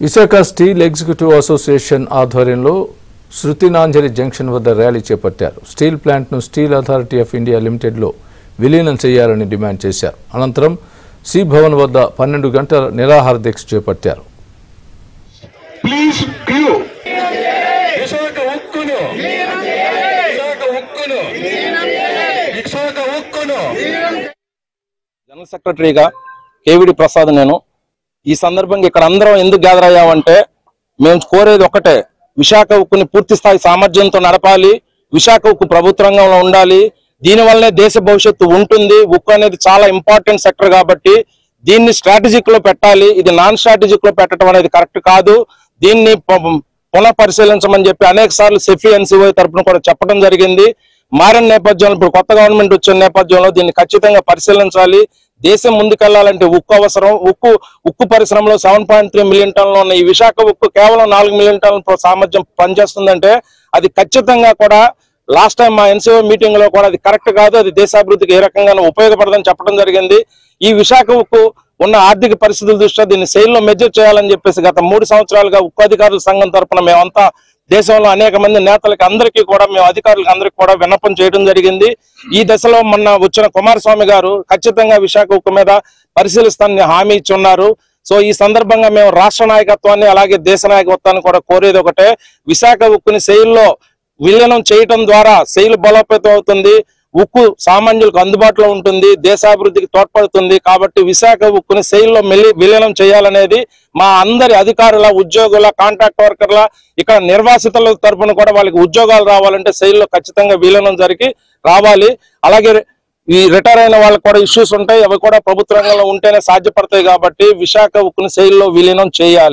Visakha steel executive association ఆధ్వర్యంలో శృతినాంజలి junction వద్ద rally చేపట్టారు. స్టీల్ ప్లాంట్ను స్టీల్ అథారిటీ ఆఫ్ ఇండియా లిమిటెడ్లో విలీనం చేయాలని డిమాండ్ చేశారు. అనంతరం సి భవన్ వద్ద 12 గంటల నిరాహార దీక్ష చేపట్టారు. జనరల్ సెక్రటరీగా కేవిడి ప్రసాద్ నేను ఈ సందర్భంగా ఇక్కడ అందరం ఎందుకు గ్యాదర్ అయ్యామంటే మేము కోరేది ఒకటే, విశాఖ ఉక్కుని పూర్తి స్థాయి సామర్థ్యంతో నడపాలి. విశాఖ ఉక్కు ప్రభుత్వ రంగంలో ఉండాలి. దీనివల్లనే దేశ భవిష్యత్తు ఉంటుంది. ఉక్కు అనేది చాలా ఇంపార్టెంట్ సెక్టర్ కాబట్టి దీన్ని స్ట్రాటజిక్ లో పెట్టాలి. ఇది నాన్ స్ట్రాటజిక్ లో పెట్టడం అనేది కరెక్ట్ కాదు. దీన్ని పునః పరిశీలించమని చెప్పి అనేక సార్లు సెఫీ ఎన్సీఓ తరఫున కూడా చెప్పడం జరిగింది. మారిన నేపథ్యంలో ఇప్పుడు కొత్త గవర్నమెంట్ వచ్చిన నేపథ్యంలో దీన్ని ఖచ్చితంగా పరిశీలించాలి. దేశం ముందుకెళ్లాలంటే ఉక్కు అవసరం. ఉక్కు పరిశ్రమలో 7.3 మిలియన్ టన్నులు ఉన్న ఈ విశాఖ ఉక్కు కేవలం 4 మిలియన్ టన్నుల సామర్థ్యం పనిచేస్తుందంటే అది ఖచ్చితంగా కూడా లాస్ట్ టైం మా ఎన్సీఓ మీటింగ్ లో కూడా అది కరెక్ట్ కాదు. అది దేశాభివృద్ధికి ఏ రకంగా ఉపయోగపడదని చెప్పడం జరిగింది. ఈ విశాఖ ఉక్కు ఉన్న ఆర్థిక పరిస్థితుల దృష్ట్యా దీన్ని సెయిల్లో మెజర్ చేయాలని చెప్పేసి గత 3 సంవత్సరాలుగా ఉక్కు అధికారుల సంఘం తరఫున మేమంతా దేశంలో అనేక మంది నేతలకి అందరికీ కూడా మేము అధికారులకు అందరికీ కూడా విన్నపం చేయడం జరిగింది. ఈ దశలో మొన్న వచ్చిన కుమారస్వామి గారు ఖచ్చితంగా విశాఖ ఉక్కు మీద పరిశీలిస్తానని హామీ ఇచ్చున్నారు. సో ఈ సందర్భంగా మేము రాష్ట్ర నాయకత్వాన్ని అలాగే దేశ నాయకత్వాన్ని కూడా కోరేది ఒకటే, విశాఖ ఉక్కుని సెయిల్లో విలీనం చేయటం ద్వారా సెయిల్ బలోపేతం అవుతుంది. ఉక్కు సామాన్యులకు అందుబాటులో ఉంటుంది. దేశాభివృద్ధికి తోడ్పడుతుంది. కాబట్టి విశాఖ ఉక్కుని సెయిల్లో విలీనం చేయాలనేది మా అందరి అధికారుల, ఉద్యోగుల, కాంట్రాక్ట్ వర్కర్ల, ఇక్కడ నిర్వాసితుల తరఫున కూడా వాళ్ళకి ఉద్యోగాలు రావాలంటే సెయిల్లో ఖచ్చితంగా విలీనం జరిగి రావాలి. అలాగే ఈ రిటైర్ అయిన వాళ్ళకి కూడా ఇష్యూస్ ఉంటాయి. అవి కూడా ప్రభుత్వ రంగంలో ఉంటేనే సాధ్యపడతాయి. కాబట్టి విశాఖ ఉక్కుని సెయిల్లో విలీనం చేయాలి.